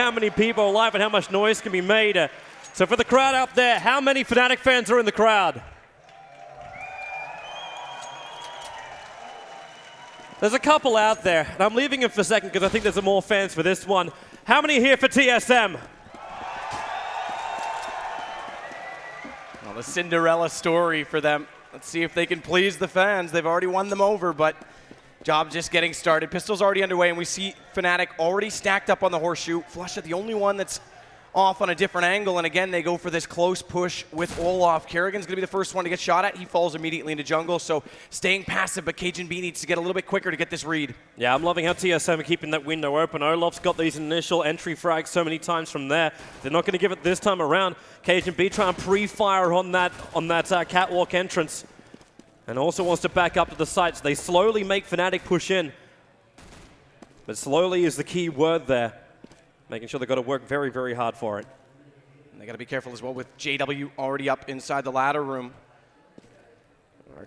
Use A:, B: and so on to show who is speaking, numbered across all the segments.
A: how many people are alive and how much noise can be made. So for the crowd out there, how many Fnatic fans are in the crowd? There's a couple out there, and I'm leaving it for a second because I think there's more fans for this one. How many are here for TSM?
B: Well, the Cinderella story for them. Let's see if they can please the fans. They've already won them over, but job just getting started. Pistol's already underway, and we see Fnatic already stacked up on the horseshoe. Flusha, the only one that's off on a different angle, and again, they go for this close push with Olaf. Kerrigan's gonna be the first one to get shot at. He falls immediately into jungle, so staying passive, but Cajun B needs to get a little bit quicker to get this read.
A: Yeah, I'm loving how TSM are keeping that window open. Olaf's got these initial entry frags so many times from there. They're not gonna give it this time around. Cajun B trying to pre-fire on that catwalk entrance, and also wants to back up to the site, so they slowly make Fnatic push in. But slowly is the key word there. Making sure they've got to work very, very hard for it.
B: And they got to be careful as well with JW already up inside the ladder room.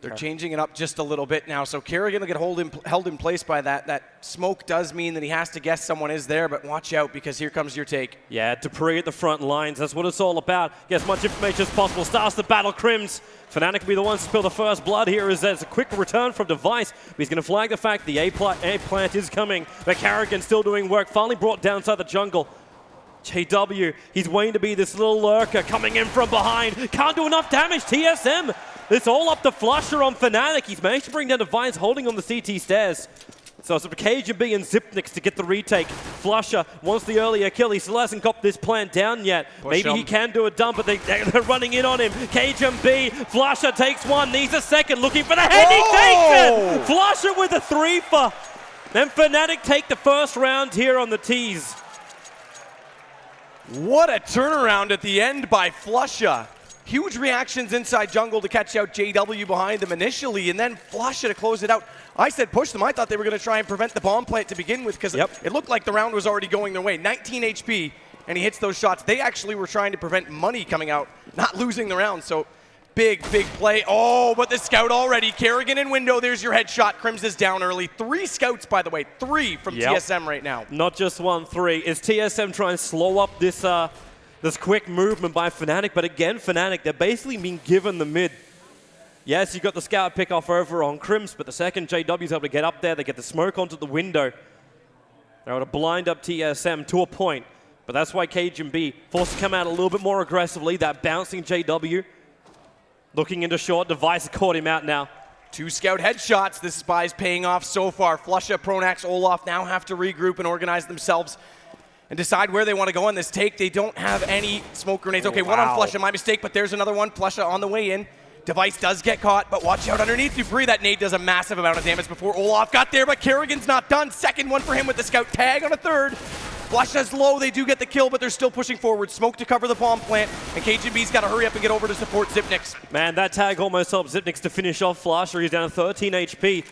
B: They're changing it up just a little bit now, so Kerrigan will get held in place by that. That smoke does mean that he has to guess someone is there, but watch out because here comes your take.
A: Yeah, Dupree at the front lines, that's what it's all about. Get as much information as possible, starts the battle, Crims. Fnatic will be the ones to spill the first blood here as there's a quick return from Device. But he's going to flag the fact the A plant is coming, but Kerrigan still doing work, finally brought down inside the jungle. JW, he's waiting to be this little lurker coming in from behind. Can't do enough damage, TSM. It's all up to Flusha on Fnatic. He's managed to bring down Device holding on the CT stairs. So it's KGB and Zipnix to get the retake. Flusha wants the earlier kill. He still hasn't got this plant down yet. Maybe he can do a dump, but they're running in on him. KGB, Flusha takes one, needs a second, looking for the head. He takes it! Flusha with a 3-for. Then Fnatic take the first round here on the tees.
B: What a turnaround at the end by Flusha. Huge reactions inside jungle to catch out JW behind them initially, and then Flusha to close it out. I said push them. I thought they were going to try and prevent the bomb plant to begin with because it looked like the round was already going their way. 19 HP, and he hits those shots. They actually were trying to prevent money coming out, not losing the round, so big, big play. Oh, but the scout already. Kerrigan in window, there's your headshot. Crims is down early. 3 scouts, by the way. 3 from TSM right now.
A: Not just 1, 3. Is TSM trying to slow up this quick movement by Fnatic, but again, Fnatic, they're basically being given the mid. Yes, you got the scout pick off over on Crims, but the second JW's able to get up there, they get the smoke onto the window. They're able to blind up TSM to a point, but that's why Cajun B forced to come out a little bit more aggressively. That bouncing JW, looking into short, Device caught him out now.
B: 2 scout headshots. This spy's paying off so far. Flusha, Pronax, Olaf now have to regroup and organize themselves and decide where they want to go on this take. They don't have any smoke grenades. Okay, one on Flusha, my mistake, but there's another one. Flusha on the way in. Device does get caught, but watch out underneath Dupree. That nade does a massive amount of damage before Olaf got there, but Kerrigan's not done. Second one for him with the scout tag on a third. Flusha's low, they do get the kill, but they're still pushing forward. Smoke to cover the bomb plant, and KGB's got to hurry up and get over to support Zipnix.
A: Man, that tag almost helped Zipnix to finish off Flusha. He's down to 13 HP.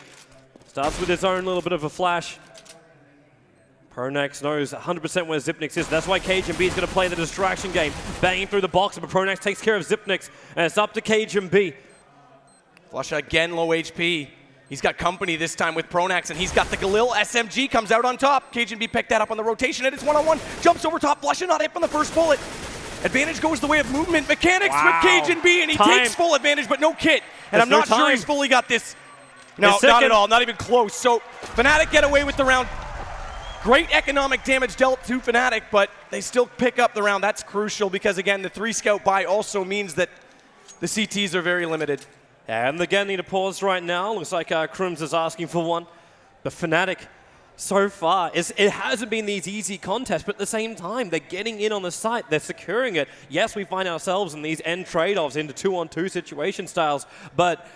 A: Starts with his own little bit of a flash. Pronax knows 100% where Zipnix is. That's why Cajun B is going to play the distraction game. Banging through the box, but Pronax takes care of Zipnix, and it's up to Cajun B.
B: Flusha again low HP. He's got company this time with Pronax, and he's got the Galil. SMG comes out on top. Cajun B picked that up on the rotation, and it's one-on-one. Jumps over top. Flusha not hit from the first bullet. Advantage goes the way of movement. Mechanics with Cajun B, and he takes full advantage, but no kit. And I'm not sure he's fully got this. No, not at all. Not even close. So Fnatic get away with the round. Great economic damage dealt to Fnatic, but they still pick up the round. That's crucial because, again, the 3 scout buy also means that the CTs are very limited.
A: And again, need a pause right now. Looks like Crims is asking for one. But Fnatic, so far, it hasn't been these easy contests, but at the same time, they're getting in on the site. They're securing it. Yes, we find ourselves in these end trade-offs into 2-on-2 situation styles, but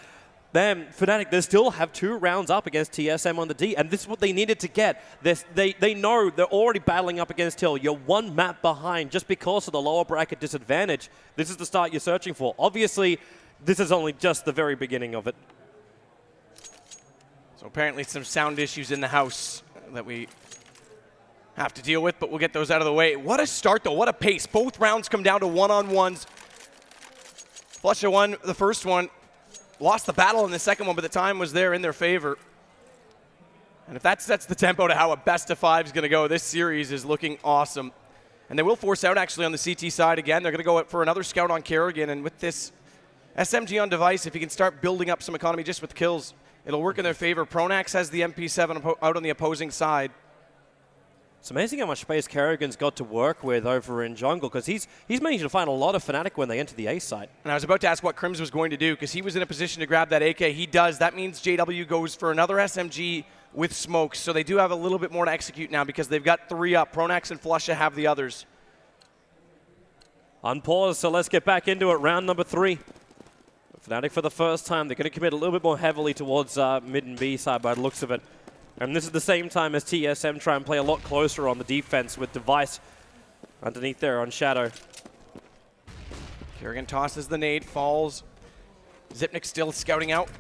A: then Fnatic, they still have 2 rounds up against TSM on the D, and this is what they needed to get. They know they're already battling up against Hill. You're 1 map behind just because of the lower bracket disadvantage. This is the start you're searching for. Obviously, this is only just the very beginning of it.
B: So apparently some sound issues in the house that we have to deal with, but we'll get those out of the way. What a start, though. What a pace. Both rounds come down to 1-on-1s. Flusha won the first one. Lost the battle in the second one, but the time was there in their favor. And if that sets the tempo to how a best-of-5 is going to go, this series is looking awesome. And they will force out actually on the CT side again. They're going to go for another scout on Kerrigan. And with this SMG on device, if he can start building up some economy just with kills, it'll work in their favor. Pronax has the MP7 out on the opposing side.
A: It's amazing how much space Kerrigan's got to work with over in jungle, because he's managed to find a lot of Fnatic when they enter the A site.
B: And I was about to ask what Crims was going to do, because he was in a position to grab that AK. He does. That means JW goes for another SMG with smokes. So they do have a little bit more to execute now, because they've got 3 up. Pronax and Flusha have the others.
A: Unpaused, so let's get back into it. Round number 3. Fnatic for the first time, they're going to commit a little bit more heavily towards mid and B side by the looks of it. And this is the same time as TSM try and play a lot closer on the defense with Device underneath there on Shadow.
B: Kerrigan tosses the nade, falls. Zipnik still scouting out.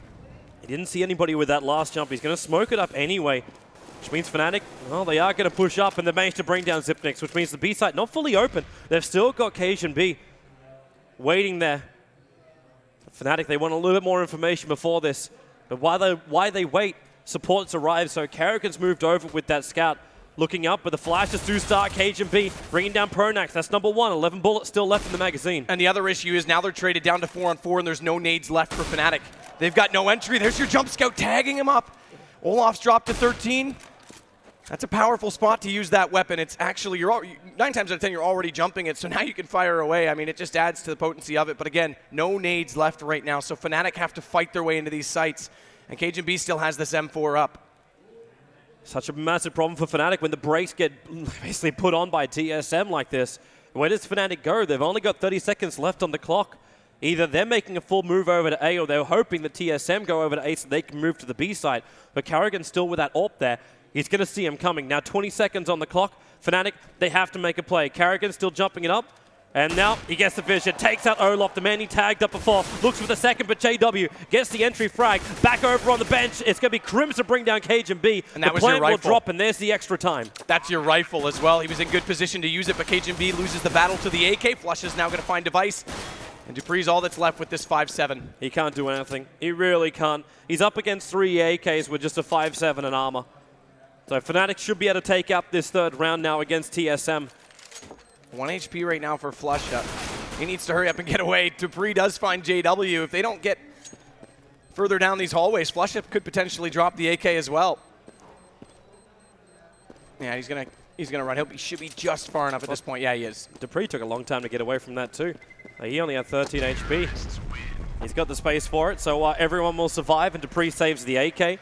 A: He didn't see anybody with that last jump. He's going to smoke it up anyway, which means Fnatic, well, they are going to push up, and they managed to bring down Zipnik, which means the B site not fully open. They've still got Cajun B waiting there. Fnatic, they want a little bit more information before this. But why they wait, supports arrive, so Kerrigan's moved over with that scout. Looking up, but the flashes do start. Cajun B bringing down Pronax. That's number 1. 11 bullets still left in the magazine.
B: And the other issue is now they're traded down to 4-on-4, and there's no nades left for Fnatic. They've got no entry. There's your jump scout tagging him up. Olaf's dropped to 13. That's a powerful spot to use that weapon. It's actually, 9 times out of 10, you're already jumping it, so now you can fire away. I mean, it just adds to the potency of it. But again, no nades left right now, so Fnatic have to fight their way into these sites. And Cajun B still has this M4 up.
A: Such a massive problem for Fnatic when the brakes get basically put on by TSM like this. Where does Fnatic go? They've only got 30 seconds left on the clock. Either they're making a full move over to A, or they're hoping that TSM go over to A so they can move to the B side. But Kerrigan's still with that AWP there. He's going to see him coming. Now 20 seconds on the clock. Fnatic, they have to make a play. Kerrigan's still jumping it up. And now he gets the vision, takes out Olaf, the man he tagged up before, looks for the second, but JW gets the entry frag. Back over on the bench, it's going to be Crims to bring down Cajun B.
B: And that
A: the plant will
B: rifle.
A: drop, and there's the extra time.
B: That's your rifle as well. He was in good position to use it, but Cajun B loses the battle to the AK. Flush is now going to find Device. And Dupree's all that's left with this 5-7.
A: He can't do anything. He really can't. He's up against 3 AKs with just a 5-7 and armor. So Fnatic should be able to take up this 3rd round now against TSM.
B: 1 HP right now for Flusha. He needs to hurry up and get away. Dupree does find JW. If they don't get further down these hallways, Flusha could potentially drop the AK as well. Yeah, he's gonna run. He should be just far enough at this point. Yeah, he is.
A: Dupree took a long time to get away from that too. He only had 13 HP. He's got the space for it, so everyone will survive, and Dupree saves the AK.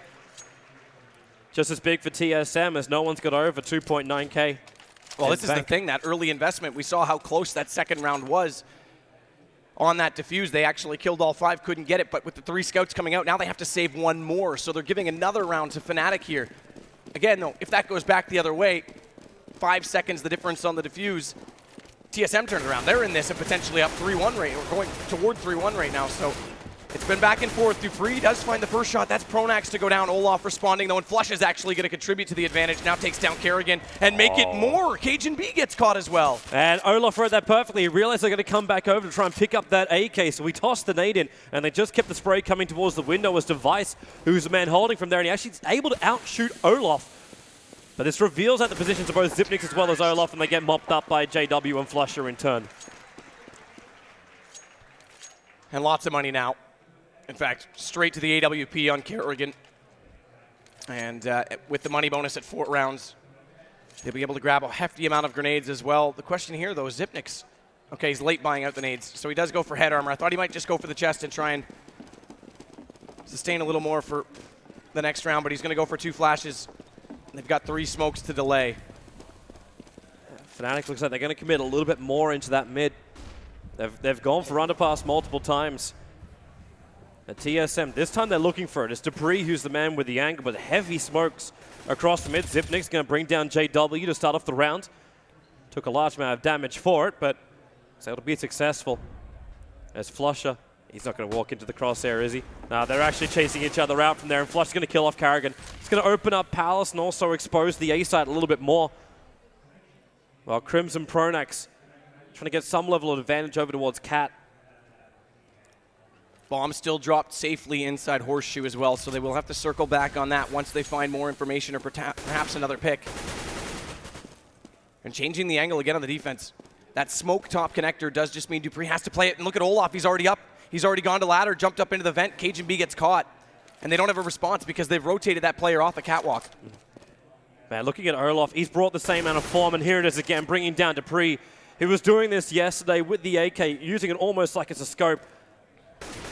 A: Just as big for TSM as no one's got over 2.9k.
B: Well, this is the thing, that early investment. We saw how close that second round was on that defuse. They actually killed all 5, couldn't get it, but with the 3 scouts coming out, now they have to save 1 more, so they're giving another round to Fnatic here. Again, though, if that goes back the other way, 5 seconds the difference on the defuse, TSM turns around. They're in this and potentially up 3-1 right, or going toward 3-1 right now, so it's been back and forth. Dupree does find the first shot. That's Pronax to go down. Olaf responding, though, and Flush is actually going to contribute to the advantage. Now takes down Kerrigan and make it more. Cajun B gets caught as well.
A: And Olaf read that perfectly. He realized they're going to come back over to try and pick up that AK, so he tossed the nade in, and they just kept the spray coming towards the window as Device, who's the man holding from there, and he actually is able to outshoot Olaf. But this reveals out the positions of both Zipnik as well as Olaf, and they get mopped up by JW and Flusher in turn.
B: And lots of money now. In fact, straight to the AWP on Kerrigan. And with the money bonus at 4 rounds, they'll be able to grab a hefty amount of grenades as well. The question here, though, is Zipnik's. Okay, he's late buying out the nades, so he does go for head armor. I thought he might just go for the chest and try and sustain a little more for the next round, but he's going to go for 2 flashes. They've got 3 smokes to delay.
A: Fnatic looks like they're going to commit a little bit more into that mid. They've gone for underpass multiple times. At TSM, this time they're looking for it. It's Dupree who's the man with the angle, but heavy smokes across the mid. Zipnik's going to bring down JW to start off the round. Took a large amount of damage for it, but was able to be successful. As Flusher, he's not going to walk into the crosshair, is he? No, they're actually chasing each other out from there, and Flusher's going to kill off Kerrigan. It's going to open up Palace and also expose the A side a little bit more. While Crimson Pronax trying to get some level of advantage over towards Cat.
B: Bomb still dropped safely inside Horseshoe as well, so they will have to circle back on that once they find more information or perhaps another pick. And changing the angle again on the defense. That smoke top connector does just mean Dupree has to play it. And look at Olaf, he's already up. He's already gone to ladder, jumped up into the vent. KGB gets caught. And they don't have a response because they've rotated that player off the catwalk.
A: Man, looking at Olaf, he's brought the same amount of form, and here it is again, bringing down Dupree. He was doing this yesterday with the AK, using it almost like it's a scope.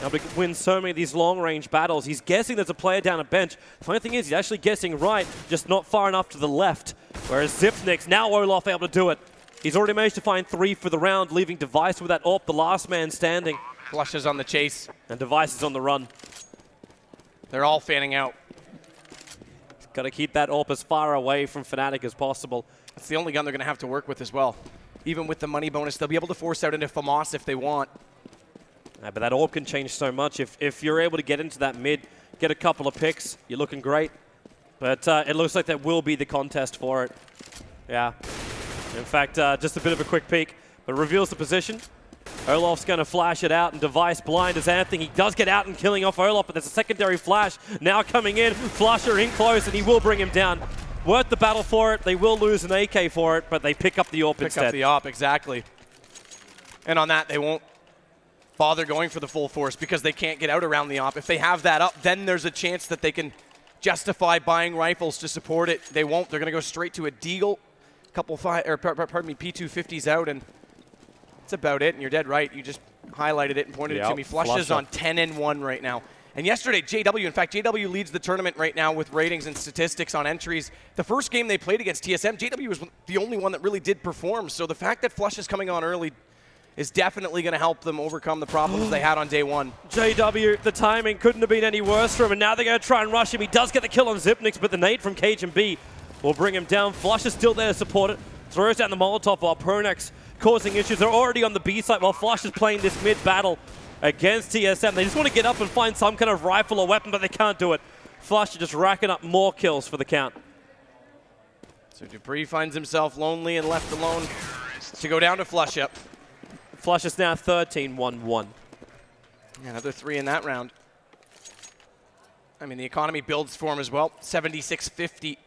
A: Now we can win so many of these long-range battles. He's guessing there's a player down a bench. The funny thing is, he's actually guessing right, just not far enough to the left. Whereas Zipnix, now Olaf able to do it. He's already managed to find 3 for the round, leaving Device with that AWP, the last man standing.
B: Flushes on the chase.
A: And Device is on the run.
B: They're all fanning out.
A: Got to keep that AWP as far away from Fnatic as possible.
B: That's the only gun they're going to have to work with as well. Even with the money bonus, they'll be able to force out into FAMAS if they want.
A: But that AWP can change so much. If you're able to get into that mid, get a couple of picks, you're looking great. But it looks like that will be the contest for it. Yeah. In fact, just a bit of a quick peek, but reveals the position. Olaf's going to flash it out, and Device blind as Anthony. He does get out and killing off Olaf, but there's a secondary flash now coming in. Flusher in close, and he will bring him down. Worth the battle for it. They will lose an AK for it, but they pick up the AWP instead.
B: Pick up the AWP, exactly. And on that, they won't bother going for the full force because they can't get out around the AWP. If they have that up, then there's a chance that they can justify buying rifles to support it. They won't. They're going to go straight to a Deagle. Couple P250s out, and that's about it. And you're dead right. You just highlighted it and pointed it to me. Flushes on 10-1 right now. And yesterday, JW, in fact, JW leads the tournament right now with ratings and statistics on entries. The first game they played against TSM, JW was the only one that really did perform. So the fact that Flush is coming on early is definitely going to help them overcome the problems they had on day one.
A: JW, the timing couldn't have been any worse for him, and now they're going to try and rush him. He does get the kill on Zipnix, but the nade from KGB will bring him down. Flush is still there to support it. Throws down the Molotov while Pronax causing issues. They're already on the B side while Flush is playing this mid battle against TSM. They just want to get up and find some kind of rifle or weapon, but they can't do it. Flush are just racking up more kills for the count.
B: So Dupree finds himself lonely and left alone to go down to Flush up.
A: Flush is now 13-1-1.
B: Another 3 in that round. I mean, the economy builds for him as well. 76-50.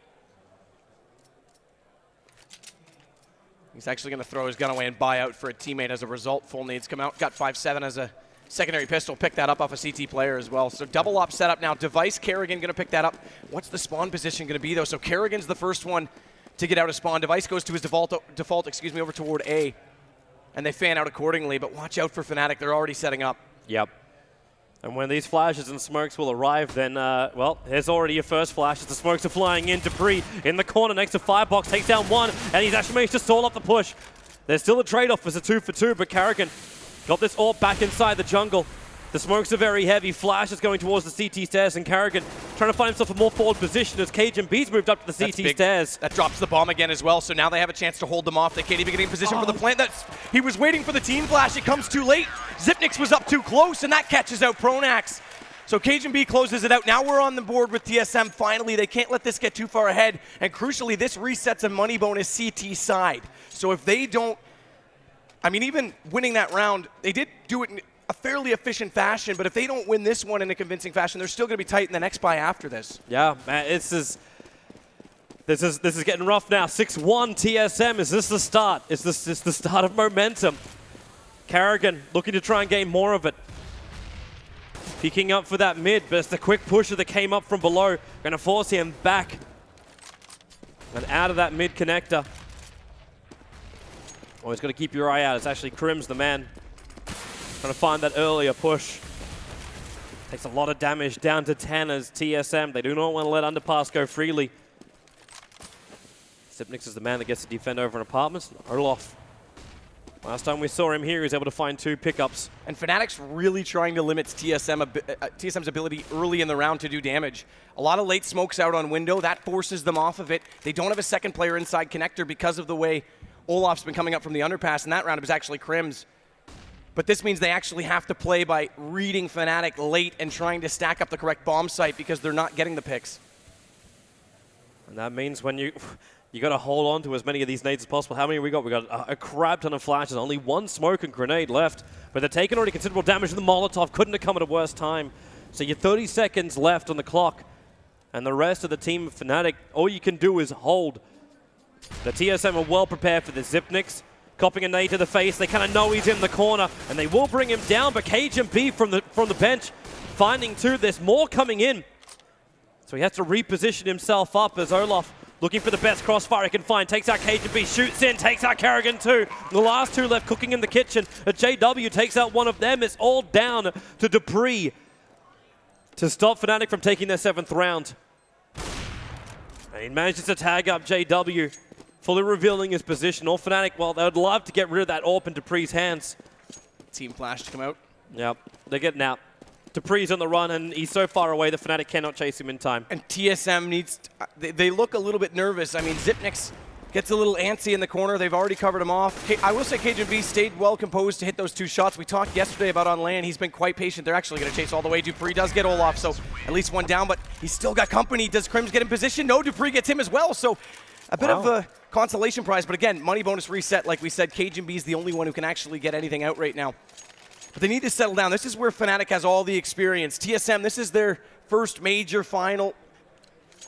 B: He's actually going to throw his gun away and buy out for a teammate as a result. Full nades come out. Got 5-7 as a secondary pistol. Pick that up off a CT player as well. So double op setup now. Device, Kerrigan going to pick that up. What's the spawn position going to be, though? So Kerrigan's the first one to get out of spawn. Device goes to his default over toward A. And they fan out accordingly. But watch out for Fnatic. They're already setting up.
A: Yep. And when these flashes and smokes will arrive, then, well, there's already your first flash as the smokes are flying in. Dupree in the corner next to Firebox takes down one, and he's actually managed to stall up the push. There's still a trade-off as a 2-for-2, but Kerrigan got this AWP back inside the jungle. The smokes are very heavy. Flash is going towards the CT stairs, and Kerrigan trying to find himself a more forward position as KGB's moved up to the CT stairs.
B: That drops the bomb again as well, so now they have a chance to hold them off. They can't even get in position for the plant. He was waiting for the team flash. It comes too late. Zipnix was up too close, and that catches out Pronax. So KGB closes it out. Now we're on the board with TSM. Finally, they can't let this get too far ahead. And crucially, this resets a money bonus CT side. So if they don't, I mean, even winning that round, they did do it in a fairly efficient fashion, but if they don't win this one in a convincing fashion, they're still going to be tight in the next buy after this.
A: Yeah, man, this is getting rough now. 6-1 TSM. Is this the start? Is this the start of momentum? Kerrigan looking to try and gain more of it. Peeking up for that mid, but it's the quick pusher that came up from below. Going to force him back and out of that mid connector. Always got to keep your eye out. It's actually Krim's the man. Trying to find that earlier push. Takes a lot of damage down to 10 as TSM. They do not want to let Underpass go freely. Zipnix is the man that gets to defend over an apartment. Olaf. Last time we saw him here, he was able to find 2 pickups.
B: And Fnatic's really trying to limit TSM's ability early in the round to do damage. A lot of late smokes out on window. That forces them off of it. They don't have a second player inside connector because of the way Olaf's been coming up from the underpass. In that round, it was actually Krim's. But this means they actually have to play by reading Fnatic late and trying to stack up the correct bomb site because they're not getting the picks.
A: And that means when you got to hold on to as many of these nades as possible. How many have we got? We got a crap ton of flashes. Only 1 smoke and grenade left. But they're taking already considerable damage. The Molotov couldn't have come at a worse time. So you're 30 seconds left on the clock. And the rest of the team of Fnatic, all you can do is hold. The TSM are well prepared for the Zipniks. Copping a nade to the face, they kind of know he's in the corner, and they will bring him down, but KGB from the bench, finding two, there's more coming in. So he has to reposition himself up as Olaf looking for the best crossfire he can find. Takes out KGB, shoots in, takes out Kerrigan too. The last two left cooking in the kitchen. JW takes out one of them. It's all down to Dupree to stop Fnatic from taking their 7th round. And he manages to tag up JW, fully revealing his position. All Fnatic, well, they would love to get rid of that AWP in Dupree's hands.
B: Team flash to come out.
A: Yep, they're getting out. Dupree's on the run, and he's so far away that Fnatic cannot chase him in time.
B: And TSM needs... They look a little bit nervous. I mean, Zipniks gets a little antsy in the corner. They've already covered him off. I will say KGB stayed well composed to hit those 2 shots. We talked yesterday about on land. He's been quite patient. They're actually going to chase all the way. Dupree does get Olaf, so at least one down, but he's still got company. Does Crims get in position? No, Dupree gets him as well, so a bit of a consolation prize. But again, money bonus reset. Like we said, KGB is the only one who can actually get anything out right now. But they need to settle down. This is where Fnatic has all the experience. TSM, this is their first major final.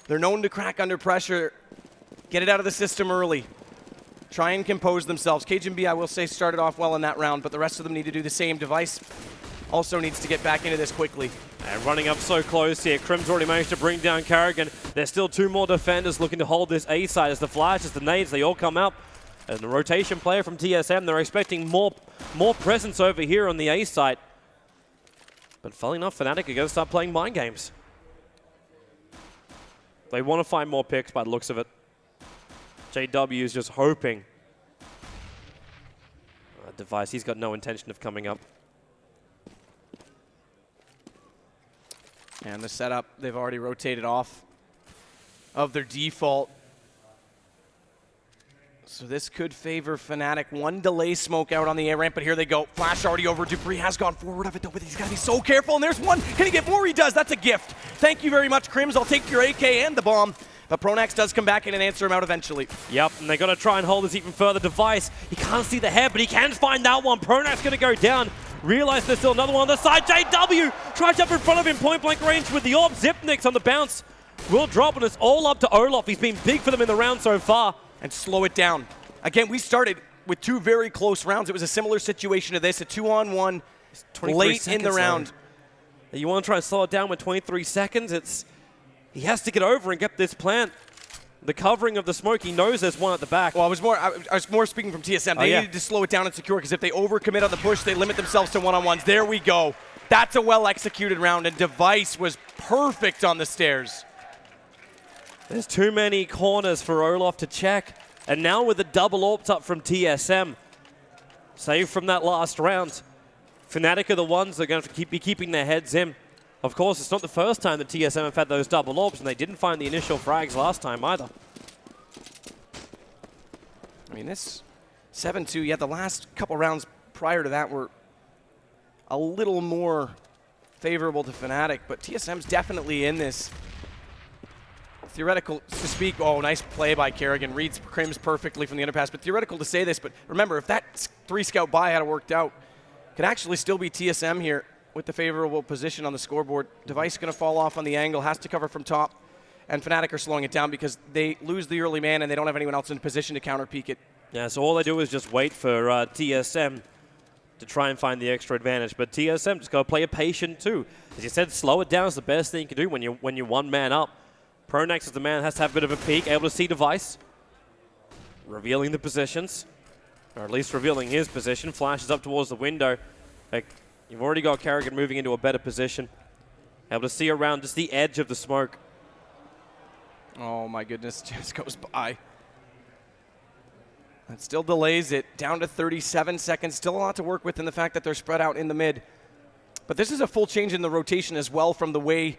B: They're known to crack under pressure. Get it out of the system early. Try and compose themselves. KGB, I will say, started off well in that round, but the rest of them need to do the same. Device also needs to get back into this quickly.
A: And running up so close here. Crim's already managed to bring down Kerrigan. There's still 2 more defenders looking to hold this A side as the flashes, the nades, they all come out. And the rotation player from TSM, they're expecting more presence over here on the A side. But funnily enough, Fnatic are going to start playing mind games. They want to find more picks by the looks of it. JW is just hoping. Device, he's got no intention of coming up.
B: And the setup, they've already rotated off of their default. So this could favor Fnatic. 1 delay smoke out on the A ramp, but here they go. Flash already over. Dupree has gone forward of it, though, but he's got to be so careful. And there's one. Can he get more? He does. That's a gift. Thank you very much, Crims. I'll take your AK and the bomb. But Pronax does come back in and answer him out eventually.
A: Yep, and they got to try and hold this even further. Device, he can't see the head, but he can find that one. Pronax going to go down. Realize there's still another one on the side. JW tries up in front of him, point-blank range with the AWP. Zipniks on the bounce. Will drop, and it's all up to Olaf. He's been big for them in the round so far.
B: And slow it down. Again, we started with 2 very close rounds. It was a similar situation to this, a 2-on-1 late in the round.
A: You want to try and slow it down with 23 seconds? He has to get over and get this plant. The covering of the smoke, he knows there's one at the back.
B: Well, I was more speaking from TSM. They needed to slow it down and secure, because if they overcommit on the push, they limit themselves to 1-on-1s. There we go. That's a well-executed round, and Device was perfect on the stairs.
A: There's too many corners for Olaf to check. And now with the double AWPs up from TSM, saved from that last round, Fnatic are the ones that are going to be keeping their heads in. Of course, it's not the first time that TSM have had those double AWPs, and they didn't find the initial frags last time either.
B: I mean, this 7-2, yeah, the last couple rounds prior to that were a little more favorable to Fnatic, but TSM's definitely in this. Theoretical to speak, oh, nice play by Kerrigan. Reads Crims perfectly from the underpass, but theoretical to say this, but remember, if that 3-scout buy had worked out, could actually still be TSM here with the favorable position on the scoreboard. Device going to fall off on the angle, has to cover from top, and Fnatic are slowing it down because they lose the early man and they don't have anyone else in position to counter peek it.
A: Yeah, so all they do is just wait for TSM to try and find the extra advantage, but TSM just got to play it patient too. As you said, slow it down is the best thing you can do when you're 1 man up. Pronax is the man, has to have a bit of a peek, able to see Device. Revealing the positions, or at least revealing his position. Flashes up towards the window. Like, you've already got Kerrigan moving into a better position. Able to see around just the edge of the smoke.
B: Oh my goodness, just goes by. That still delays it, down to 37 seconds. Still a lot to work with in the fact that they're spread out in the mid. But this is a full change in the rotation as well from the way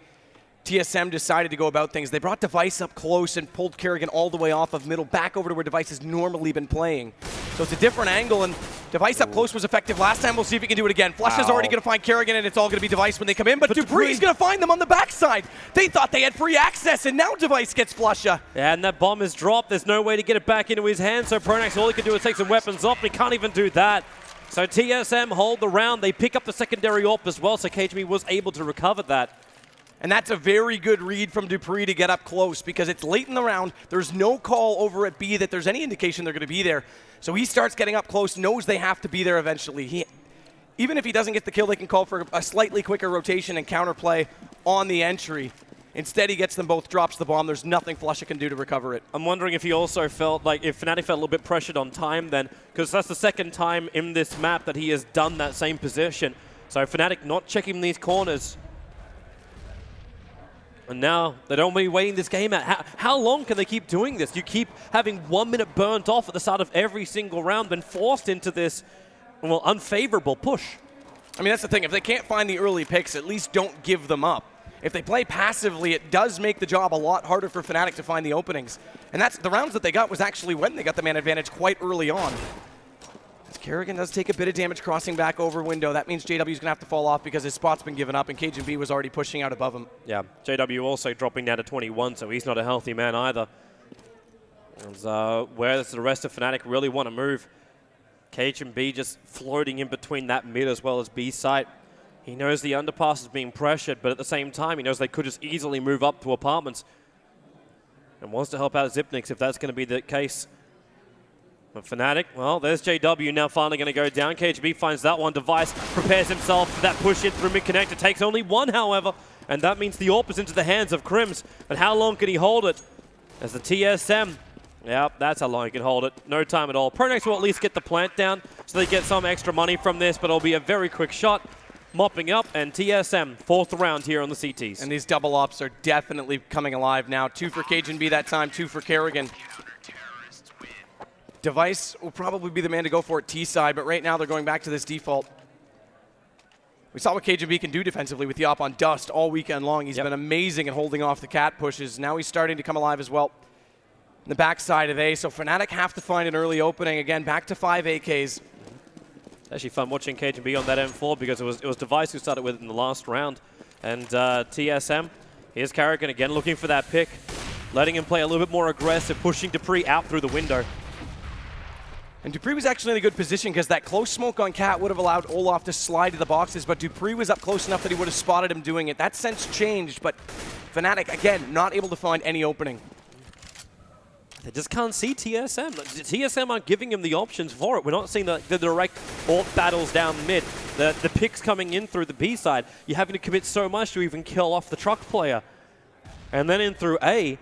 B: TSM decided to go about things. They brought Device up close and pulled Kerrigan all the way off of middle, back over to where Device has normally been playing. So it's a different angle, and Device up close was effective last time. We'll see if he can do it again. Flush is already going to find Kerrigan, and it's all going to be Device when they come in, but Dupree's going to find them on the backside. They thought they had free access, and now Device gets Flusha.
A: Yeah, and that bomb is dropped. There's no way to get it back into his hands, so Pronax, all he can do is take some weapons off, and he can't even do that. So TSM hold the round. They pick up the secondary AWP as well, so KGB was able to recover that.
B: And that's a very good read from Dupree to get up close because it's late in the round. There's no call over at B that there's any indication they're going to be there. So he starts getting up close, knows they have to be there eventually. Even if he doesn't get the kill, they can call for a slightly quicker rotation and counterplay on the entry. Instead, he gets them both, drops the bomb. There's nothing flusha can do to recover it.
A: I'm wondering if he also felt like if Fnatic felt a little bit pressured on time then, because that's the second time in this map that he has done that same position. So Fnatic not checking these corners. And now they're only waiting this game out. How long can they keep doing this? You keep having 1 minute burnt off at the start of every single round, been forced into this, well, unfavorable push.
B: I mean, that's the thing. If they can't find the early picks, at least don't give them up. If they play passively, it does make the job a lot harder for Fnatic to find the openings. And that's the rounds that they got was actually when they got the man advantage quite early on. As Kerrigan does take a bit of damage crossing back over window. That means JW's going to have to fall off because his spot's been given up and KGB was already pushing out above him.
A: Yeah, JW also dropping down to 21, so he's not a healthy man either. As, where does the rest of Fnatic really want to move? KGB just floating in between that mid as well as B site. He knows the underpass is being pressured, but at the same time, he knows they could just easily move up to apartments. And wants to help out Xyp9x if that's going to be the case. But Fnatic, well, there's JW now finally going to go down. KGB finds that one. Device prepares himself for that push in through mid-connect. It takes only one, however, and that means the AWP is into the hands of Crims. And how long can he hold it? As the TSM, yeah, that's how long he can hold it. No time at all. Pronax will at least get the plant down, so they get some extra money from this, but it'll be a very quick shot. Mopping up, and TSM, 4th round here on the CTs.
B: And these double ops are definitely coming alive now. 2 for KGB that time, 2 for Kerrigan. Device will probably be the man to go for it T side, but right now they're going back to this default. We saw what KGB can do defensively with the op on Dust all weekend long. He's been amazing at holding off the cat pushes. Now he's starting to come alive as well. In the backside of A, so Fnatic have to find an early opening. Again, back to 5 AKs.
A: Actually fun watching KGB on that M4 because it was Device who started with it in the last round. And TSM, here's Kerrigan again looking for that pick. Letting him play a little bit more aggressive, pushing Dupree out through the window.
B: And Dupree was actually in a good position because that close smoke on Cat would have allowed Olaf to slide to the boxes, but Dupree was up close enough that he would have spotted him doing it. That sense changed, but Fnatic, again, not able to find any opening.
A: They just can't see TSM. TSM aren't giving him the options for it. We're not seeing the direct AWP battles down mid. The picks coming in through the B side. You're having to commit so much to even kill off the truck player. And then in through A,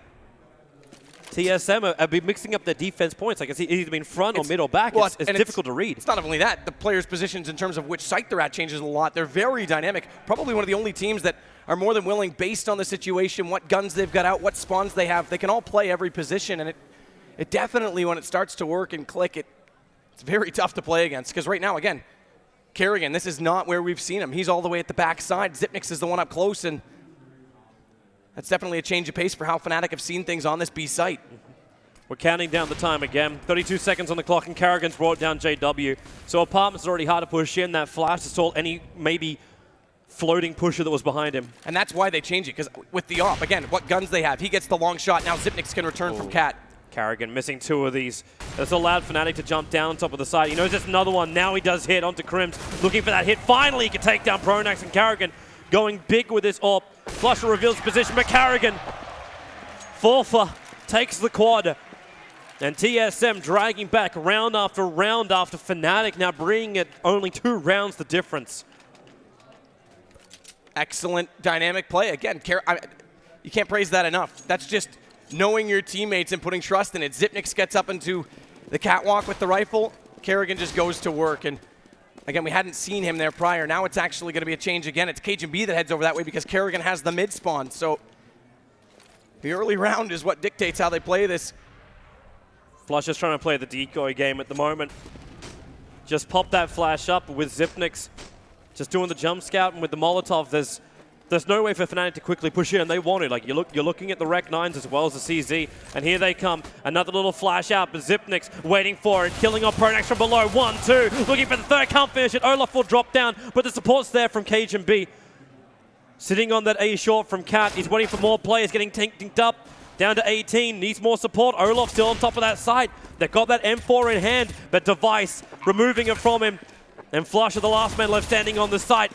A: TSM have been mixing up their defense points. Like it's either been front or mid or back. Well, it's difficult to read.
B: It's not only that. The players' positions in terms of which site they're at changes a lot. They're very dynamic. Probably one of the only teams that are more than willing, based on the situation, what guns they've got out, what spawns they have. They can all play every position, and it definitely, when it starts to work and click, it's very tough to play against. Because right now, again, Kerrigan, this is not where we've seen him. He's all the way at the backside. Xyp9x is the one up close, and that's definitely a change of pace for how Fnatic have seen things on this B site.
A: We're counting down the time again. 32 seconds on the clock, and Kerrigan's brought down JW. So Apartment's already hard to push in. That flash to stall any maybe floating pusher that was behind him.
B: And that's why they change it, because with the AWP, again, what guns they have. He gets the long shot. Now Xyp9x can return from Cat.
A: Kerrigan missing 2 of these. That's allowed Fnatic to jump down on top of the side. He knows just another one. Now he does hit onto Crims. Looking for that hit. Finally, he can take down Pronax, and Kerrigan going big with this AWP. flusha reveals position, but Kerrigan, Forfa takes the quad. And TSM dragging back round after Fnatic, now bringing it only 2 rounds the difference.
B: Excellent dynamic play. Again, you can't praise that enough. That's just knowing your teammates and putting trust in it. Xyp9x gets up into the catwalk with the rifle. Kerrigan just goes to work. And again, we hadn't seen him there prior. Now it's actually going to be a change again. It's KGB that heads over that way because Kerrigan has the mid spawn. So the early round is what dictates how they play this.
A: flusha's trying to play the decoy game at the moment. Just pop that flash up with Xyp9x. Just doing the jump scout, and with the Molotov, there's no way for Fnatic to quickly push in, and they want it. Like you're looking at the Rec 9s as well as the CZ, and here they come. Another little flash out, but Xyp9x waiting for it, killing off Pronax from below. 1, 2, looking for the third, can't finish it. Olaf will drop down, but the support's there from KGB. Sitting on that A short from Cat, he's waiting for more players, getting tanked up. Down to 18, needs more support. Olaf still on top of that side. They've got that M4 in hand, but Device removing it from him. And flusha, the last man left standing on the site,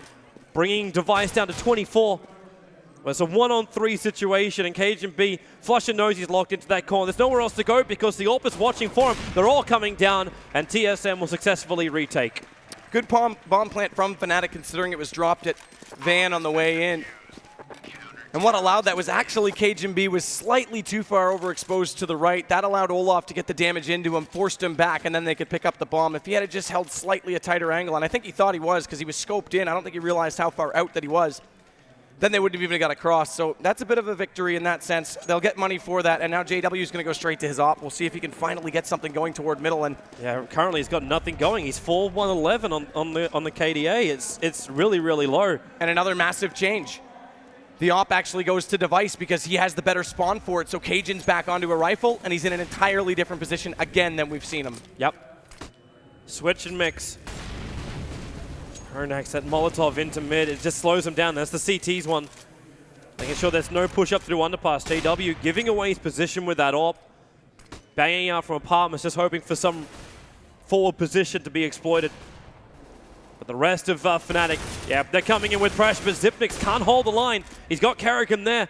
A: bringing Device down to 24. Well, it's a 1-on-3 situation, and KGB, Flusha knows he's locked into that corner. There's nowhere else to go because the AWP is watching for him. They're all coming down, and TSM will successfully retake.
B: Good bomb plant from Fnatic, considering it was dropped at Van on the way in. And what allowed that was actually KGB was slightly too far overexposed to the right. That allowed Olaf to get the damage into him, forced him back, and then they could pick up the bomb. If he had just held slightly a tighter angle, and I think he thought he was because he was scoped in. I don't think he realized how far out that he was. Then they wouldn't have even got across. So that's a bit of a victory in that sense. They'll get money for that, and now JW is going to go straight to his op. We'll see if he can finally get something going toward middle. And
A: yeah, currently he's got nothing going. He's 4-1-11 on the KDA. It's really, really low.
B: And another massive change. The op actually goes to Device because he has the better spawn for it. So Cajun's back onto a rifle, and he's in an entirely different position again than we've seen him.
A: Yep. Switch and mix. Pronax, that Molotov into mid, it just slows him down. That's the CT's one. Making sure there's no push up through underpass. JW giving away his position with that AWP. Banging out from apartments, just hoping for some forward position to be exploited. But the rest of Fnatic, yeah, they're coming in with pressure, but Zipnix can't hold the line. He's got Kerrigan there.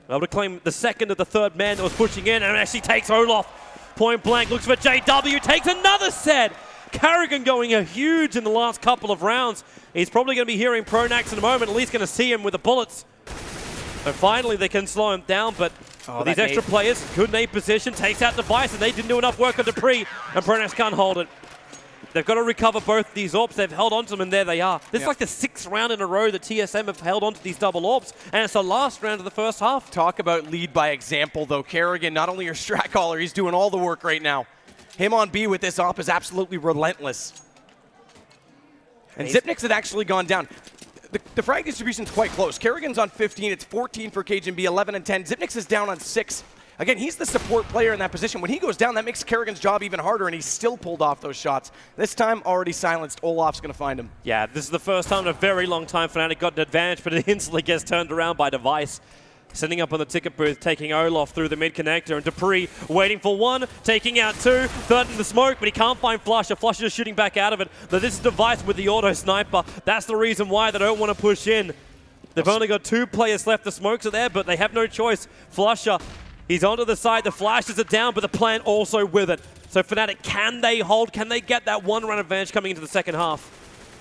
A: Able to claim the second of the third man that was pushing in, and actually takes Olaf. Point blank, looks for JW, takes another set. Kerrigan going a huge in the last couple of rounds. He's probably going to be hearing Pronax in a moment, at least going to see him with the bullets. And finally they can slow him down, but with these extra players, good nade position, takes out Device, and they didn't do enough work on Dupree, and Pronax can't hold it. They've got to recover both these AWPs. They've held onto them, and there they are. This is like the 6th round in a row that TSM have held onto these double AWPs, and it's the last round of the first half.
B: Talk about lead by example, though. Kerrigan, not only your strat caller, he's doing all the work right now. Him on B with this AWP is absolutely relentless. And Zipnix had actually gone down. The frag distribution is quite close. Kerrigan's on 15, it's 14 for KGB, 11 and 10. Zipnix is down on 6. Again, he's the support player in that position. When he goes down, that makes Kerrigan's job even harder, and he's still pulled off those shots. This time, already silenced. Olaf's going to find him.
A: Yeah, this is the first time in a very long time Fnatic got an advantage, but it instantly gets turned around by Device. Sitting up on the ticket booth, taking Olaf through the mid connector, and Dupree waiting for one, taking out two, third in the smoke, but he can't find Flusha. Flusha just shooting back out of it. But this is Device with the auto sniper. That's the reason why they don't want to push in. They've only got 2 players left. The smokes are there, but they have no choice. Flusha, he's onto the side. The flashes are down, but the plant also with it. So Fnatic, can they hold? Can they get that 1-run advantage coming into the second half?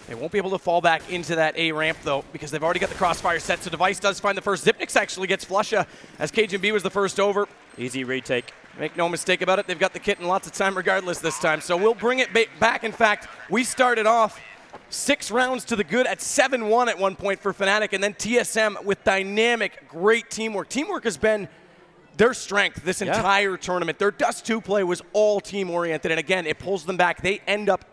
B: They won't be able to fall back into that A ramp, though, because they've already got the crossfire set. So Device does find the first. Zipnix actually gets Flusha as KGB was the first over.
A: Easy retake.
B: Make no mistake about it, they've got the kit and lots of time regardless this time. So we'll bring it back. In fact, we started off 6 rounds to the good at 7-1 at one point for Fnatic, and then TSM with dynamic, great teamwork. Teamwork has been their strength this entire tournament. Their Dust 2 play was all team-oriented, and again, it pulls them back. They end up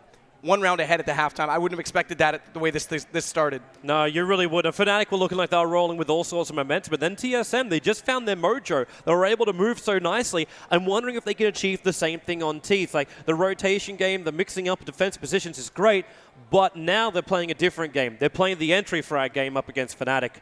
B: 1 round ahead at the halftime. I wouldn't have expected that the way this started.
A: No, you really wouldn't. Fnatic were looking like they were rolling with all sorts of momentum, but then TSM, they just found their mojo. They were able to move so nicely. I'm wondering if they can achieve the same thing on Teeth. Like, the rotation game, the mixing up defense positions is great, but now they're playing a different game. They're playing the entry frag game up against Fnatic.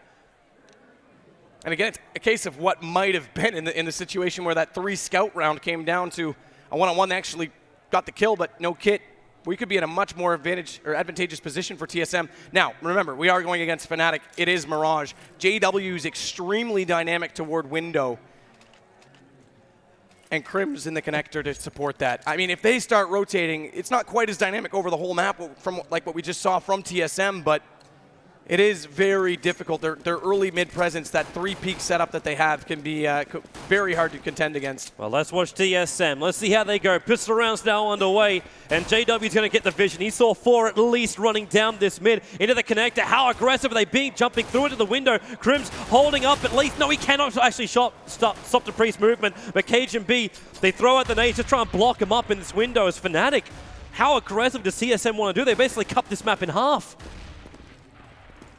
B: And again, it's a case of what might have been in the situation where that 3 scout round came down to a 1-on-1. They actually got the kill, but no kit. We could be in a much more advantageous position for TSM. Now, remember, we are going against Fnatic. It is Mirage. JW is extremely dynamic toward window. And Crim's in the connector to support that. I mean, if they start rotating, it's not quite as dynamic over the whole map from like what we just saw from TSM, but it is very difficult. Their early mid presence, that 3-peak setup that they have, can be very hard to contend against.
A: Well, let's watch TSM. Let's see how they go. Pistol rounds now underway, and JW's going to get the vision. He saw 4 at least running down this mid into the connector. How aggressive are they being? Jumping through into the window. Crim's holding up at least. No, he cannot actually stop the Priest movement. But KGB, they throw out the nades to try and block him up in this window as Fnatic. How aggressive does TSM want to do? They basically cut this map in half.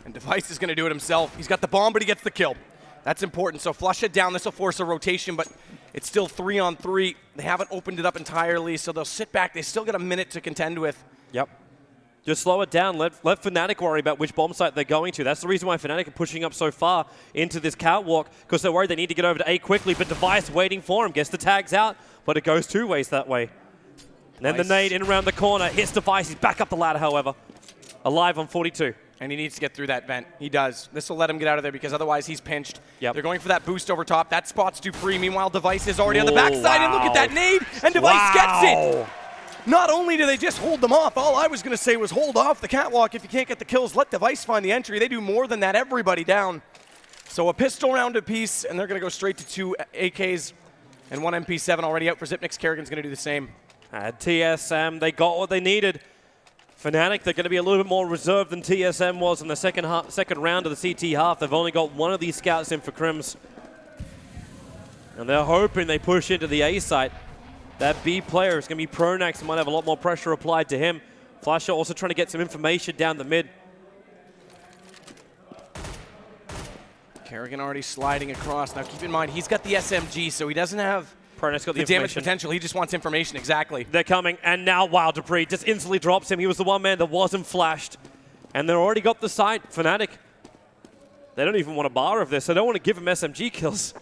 B: And Device is going to do it himself. He's got the bomb, but he gets the kill. That's important. So flush it down. This will force a rotation, but it's still 3-on-3. They haven't opened it up entirely, so they'll sit back. They still got a minute to contend with.
A: Yep. Just slow it down. Let Fnatic worry about which bomb site they're going to. That's the reason why Fnatic are pushing up so far into this catwalk, because they're worried they need to get over to A quickly, but Device waiting for him. Gets the tags out, but it goes 2 ways that way. And then the nade in around the corner. Hits Device. He's back up the ladder, however. Alive on 42.
B: And he needs to get through that vent. He does. This will let him get out of there because otherwise he's pinched.
A: Yep.
B: They're going for that boost over top. That spots Dupree. Meanwhile, Device is already on the backside. And look at that nade. And Device gets it. Not only do they just hold them off, all I was going to say was hold off the catwalk. If you can't get the kills, let Device find the entry. They do more than that. Everybody down. So a pistol round apiece, and they're going to go straight to 2 AKs and 1 MP7 already out for Xyp9x. Kerrigan's going to do the same.
A: At TSM, they got what they needed. Fnatic, they're going to be a little bit more reserved than TSM was in the second round of the CT half. They've only got one of these scouts in for Crims. And they're hoping they push into the A site. That B player is going to be Pronax and might have a lot more pressure applied to him. Flasher also trying to get some information down the mid.
B: Kerrigan already sliding across. Now keep in mind, he's got the SMG, so he doesn't have
A: Pronax got
B: the damage potential. He just wants information, exactly.
A: They're coming, and now, wow, Dupree just instantly drops him. He was the one man that wasn't flashed. And they've already got the site. Fnatic, they don't even want a bar of this. They don't want to give him SMG kills.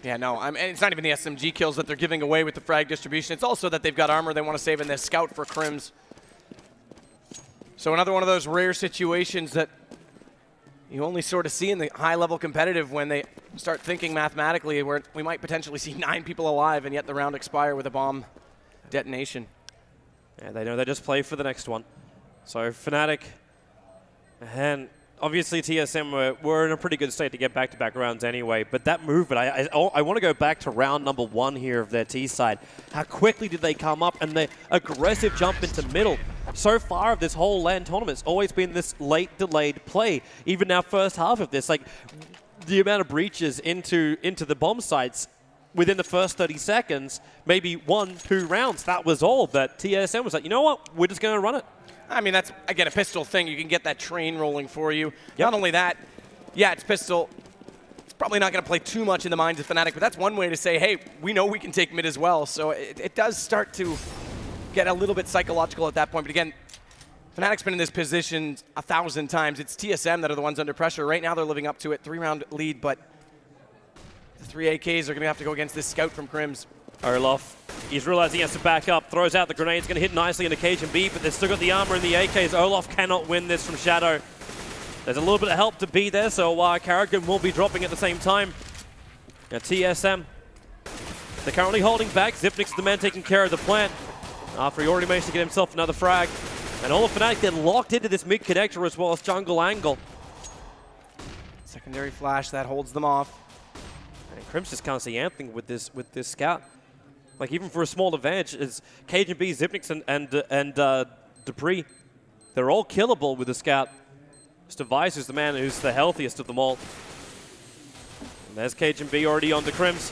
B: Yeah, no, and it's not even the SMG kills that they're giving away with the frag distribution. It's also that they've got armor they want to save in this scout for Crims. So another one of those rare situations that you only sort of see in the high-level competitive when they start thinking mathematically, where we might potentially see 9 people alive and yet the round expire with a bomb detonation.
A: Yeah, they know they just play for the next one. So Fnatic, and obviously TSM were in a pretty good state to get back-to-back rounds anyway, but that movement, I want to go back to round number 1 here of their T side. How quickly did they come up, and the aggressive jump into middle. So far of this whole LAN tournament, it's always been this late delayed play. Even now, first half of this, like the amount of breaches into the bomb sites within the first 30 seconds, maybe 1-2 rounds, that was all. But TSM was like, you know what, we're just going to run it.
B: I mean, that's, again, a pistol thing. You can get that train rolling for you.
A: Yep.
B: Not only that, yeah, it's pistol. It's probably not going to play too much in the minds of Fnatic, but that's one way to say, hey, we know we can take mid as well. So it does start to get a little bit psychological at that point. But again, Fnatic's been in this position 1,000 times. It's TSM that are the ones under pressure. Right now they're living up to it. 3-round lead, but the 3 AKs are going to have to go against this scout from Crims.
A: Olaf, he's realizing he has to back up, throws out the grenade. It's going to hit nicely into Cage and B, but they've still got the armor and the AKs. Olaf cannot win this from Shadow. There's a little bit of help to be there, so Kerrigan will be dropping at the same time. Now TSM, they're currently holding back. Xyp9x, the man taking care of the plant, after he already managed to get himself another frag. And all of Fnatic, they're locked into this mid connector as well as jungle angle.
B: Secondary flash, that holds them off.
A: And Crims just can't see anything with this scout. Like, even for a small advantage, is Cage and B, Xyp9x, and Dupree, they're all killable with the scout. It's Device who's the man who's the healthiest of them all. And there's Cage and B already onto Crims.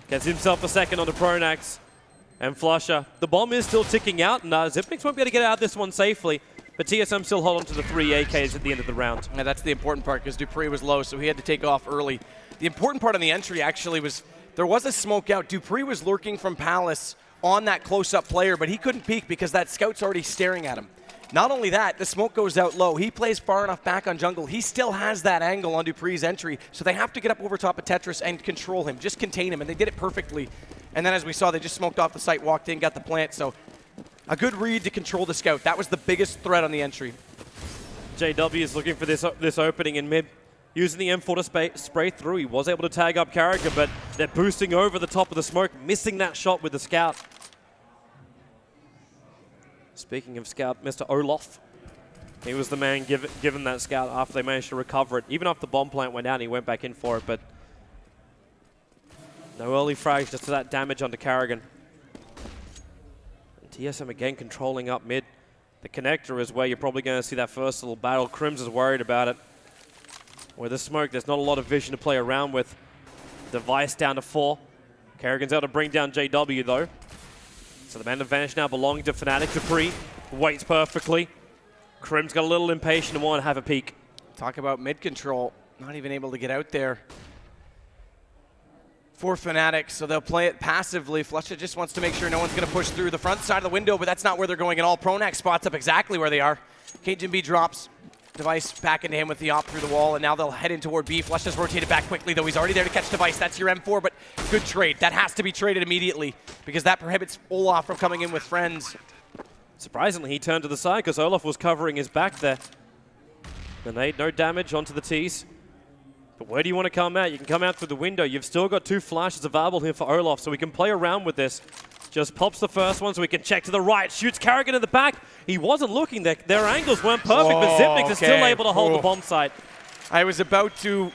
A: Gets himself a second onto Pronax. And Flusher. The bomb is still ticking out, and Xyp9x won't be able to get out of this one safely. But TSM still hold on to the 3 AKs at the end of the round.
B: Yeah, that's the important part, because Dupree was low, so he had to take off early. The important part on the entry actually was there was a smoke out. Dupree was lurking from Palace on that close-up player, but he couldn't peek because that scout's already staring at him. Not only that, the smoke goes out low. He plays far enough back on jungle. He still has that angle on Dupree's entry, so they have to get up over top of Tetris and control him, just contain him, and they did it perfectly. And then as we saw, they just smoked off the site, walked in, got the plant, so a good read to control the scout. That was the biggest threat on the entry.
A: JW is looking for this opening in mid. Using the M4 to spray through, he was able to tag up Kerrigan, but they're boosting over the top of the smoke, missing that shot with the scout. Speaking of scout, Mr. Olaf, he was the man given that scout after they managed to recover it. Even after the bomb plant went down, he went back in for it, but no early frags, just that damage onto Kerrigan. And TSM again controlling up mid. The connector is where you're probably going to see that first little battle. Crims is worried about it. Where the smoke, there's not a lot of vision to play around with. Device down to 4. Kerrigan's able to bring down JW though. So the man advantage now belonging to Fnatic. Dupree waits perfectly. Crims got a little impatient and wanted to have a peek.
B: Talk about mid control. Not even able to get out there for Fnatic, so they'll play it passively. Flusha just wants to make sure no one's going to push through the front side of the window, but that's not where they're going at all. Pronax spots up exactly where they are. Cage and B drops. Device back into him with the op through the wall, and now they'll head in toward B. Flusha's rotated back quickly, though he's already there to catch Device. That's your M4, but good trade. That has to be traded immediately, because that prohibits Olaf from coming in with friends.
A: Surprisingly, he turned to the side because Olaf was covering his back there. The nade, no damage onto the T's. But where do you want to come out? You can come out through the window. You've still got 2 flashes available here for Olaf, so we can play around with this. Just pops the first one so we can check to the right. Shoots Karrigan in the back. He wasn't looking there. Their angles weren't perfect, but Zipnix is still able to hold the bomb site.
B: I was about to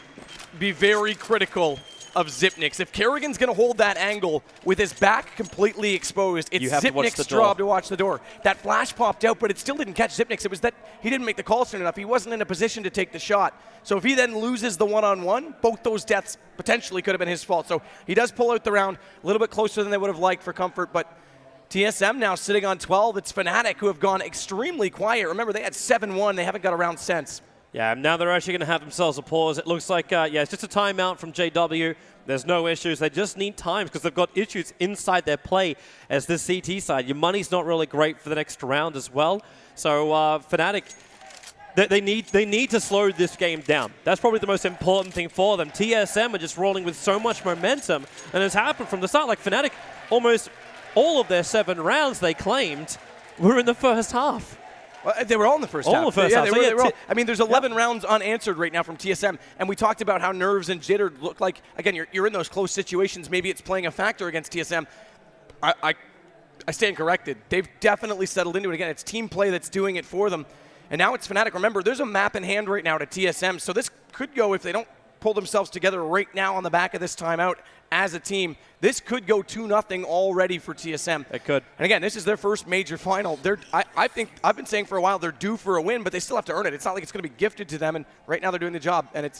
B: be very critical of Zipnix. If Karrigan's going to hold that angle with his back completely exposed, it's Zipnix's job to watch the door. That flash popped out, but it still didn't catch Zipnix. It was that he didn't make the call soon enough. He wasn't in a position to take the shot. So if he then loses the one-on-one, both those deaths potentially could have been his fault. So he does pull out the round a little bit closer than they would have liked for comfort, but TSM now sitting on 12. It's Fnatic who have gone extremely quiet. Remember, they had 7-1. They haven't got a round since.
A: Yeah, now they're actually going to have themselves a pause. It looks like, yeah, it's just a timeout from JW. There's no issues. They just need time because they've got issues inside their play as this CT side. Your money's not really great for the next round as well. So Fnatic, they need to slow this game down. That's probably the most important thing for them. TSM are just rolling with so much momentum, and it's happened from the start. Like Fnatic, almost all of their 7 rounds they claimed were in the first half.
B: Well, they were all in the first half.
A: All in the first half.
B: They were all. I mean, there's 11 rounds unanswered right now from TSM, and we talked about how nerves and jitter look like. Again, you're in those close situations. Maybe it's playing a factor against TSM. I stand corrected. They've definitely settled into it. Again, it's team play that's doing it for them. And now it's Fnatic. Remember, there's a map in hand right now to TSM, so this could go, if they don't pull themselves together right now on the back of this timeout as a team, this could go 2-0 already for TSM.
A: It could.
B: And again, this is their first major final. I think I've been saying for a while they're due for a win, but they still have to earn it. It's not like it's going to be gifted to them, and right now they're doing the job. And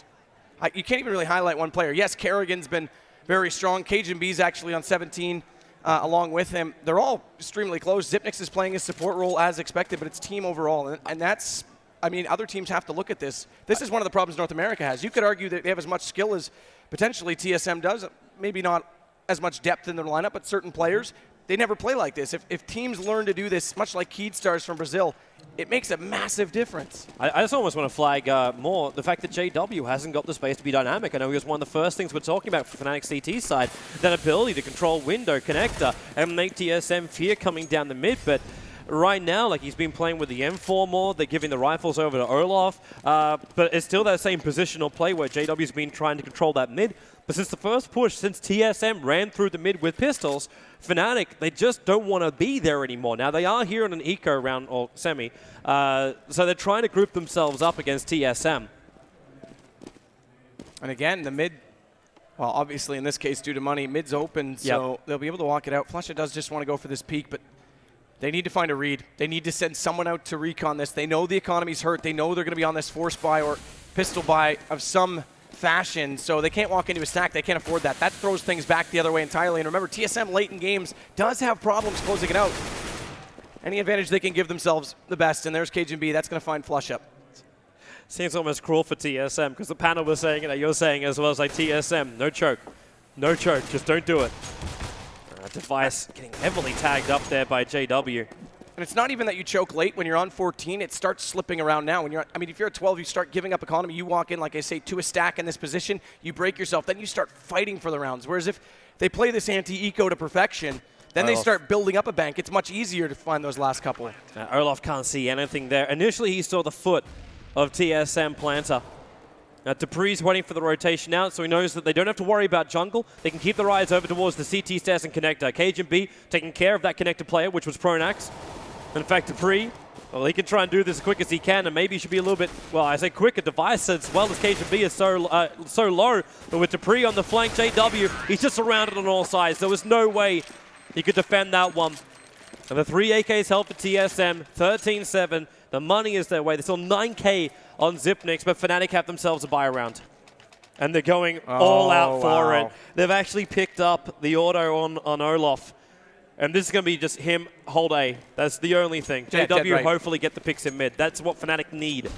B: you can't even really highlight one player. Yes, Karrigan's been very strong. KGB's actually on 17 along with him. They're all extremely close. Zipnix is playing his support role as expected, but it's team overall, and that's. I mean, other teams have to look at this. This is one of the problems North America has. You could argue that they have as much skill as potentially TSM does. Maybe not as much depth in their lineup, but certain players, they never play like this. If teams learn to do this, much like Keedstars from Brazil, it makes a massive difference.
A: I just almost want to flag more the fact that JW hasn't got the space to be dynamic. I know he was one of the first things we're talking about for Fnatic CT side, that ability to control window, connector, and make TSM fear coming down the mid, but right now, like, he's been playing with the M4 more. They're giving the rifles over to Olaf. But it's still that same positional play where JW's been trying to control that mid. But since the first push, since TSM ran through the mid with pistols, Fnatic, they just don't want to be there anymore. Now, they are here in an eco round, or semi. So they're trying to group themselves up against TSM.
B: And again, the mid, well, obviously in this case, due to money, mid's open, so they'll be able to walk it out. Flusha does just want to go for this peak, but they need to find a read. They need to send someone out to recon this. They know the economy's hurt. They know they're going to be on this force buy or pistol buy of some fashion, so they can't walk into a stack. They can't afford that. That throws things back the other way entirely. And remember, TSM late in games does have problems closing it out. Any advantage they can give themselves, the best. And there's KGB. That's going to find Flush up.
A: Seems almost cruel for TSM because the panel was saying it, you're saying as well as like TSM, no choke. No choke, just don't do it. Device getting heavily tagged up there by JW.
B: And it's not even that you choke late. When you're on 14, it starts slipping around now. When you're, I mean, if you're at 12, you start giving up economy. You walk in, like I say, to a stack in this position. You break yourself. Then you start fighting for the rounds. Whereas if they play this anti-eco to perfection, then they start building up a bank. It's much easier to find those last couple.
A: Olaf can't see anything there. Initially, he saw the foot of TSM Planter. Now, Dupree's waiting for the rotation out, so he knows that they don't have to worry about jungle. They can keep their eyes over towards the CT stairs and connector. KGB taking care of that connector player, which was Pronax. In fact, Dupree, well, he can try and do this as quick as he can, and maybe he should be a little bit, well, I say quicker. Device as well as KGB is so low, but with Dupree on the flank, JW, he's just surrounded on all sides. There was no way he could defend that one. And the 3 AKs held for TSM, 13-7. The money is their way. They're still 9K on Zipnix, but Fnatic have themselves a buy round. And they're going all out for it. They've actually picked up the auto on Olaf. And this is going to be just him hold A. That's the only thing. JW hopefully get the picks in mid. That's what Fnatic need.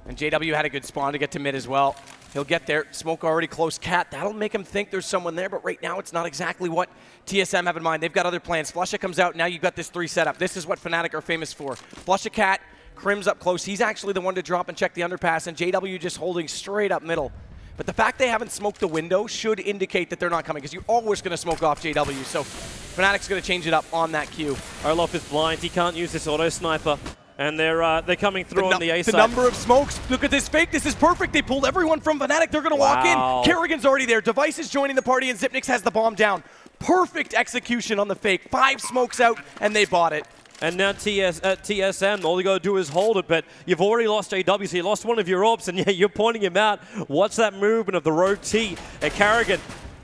B: And JW had a good spawn to get to mid as well. He'll get there. Smoke already close. Cat, that'll make him think there's someone there, but right now it's not exactly what TSM have in mind. They've got other plans. Flusha comes out. Now you've got this 3 setup. This is what Fnatic are famous for. Flusha Cat, Crim's up close. He's actually the one to drop and check the underpass, and JW just holding straight up middle. But the fact they haven't smoked the window should indicate that they're not coming, because you're always going to smoke off JW. So Fnatic's going to change it up on that cue.
A: Olaf is blind. He can't use this auto sniper. And they're coming through on the A side.
B: The number of smokes. Look at this fake. This is perfect. They pulled everyone from Fnatic. They're going to walk in. Kerrigan's already there. Device is joining the party, and Xyp9x has the bomb down. Perfect execution on the fake. 5 smokes out, and they bought it.
A: And now TSM, all you got to do is hold it, but you've already lost JW, so you lost one of your orbs, and yeah, you're pointing him out. Watch that movement of the rogue T at Kerrigan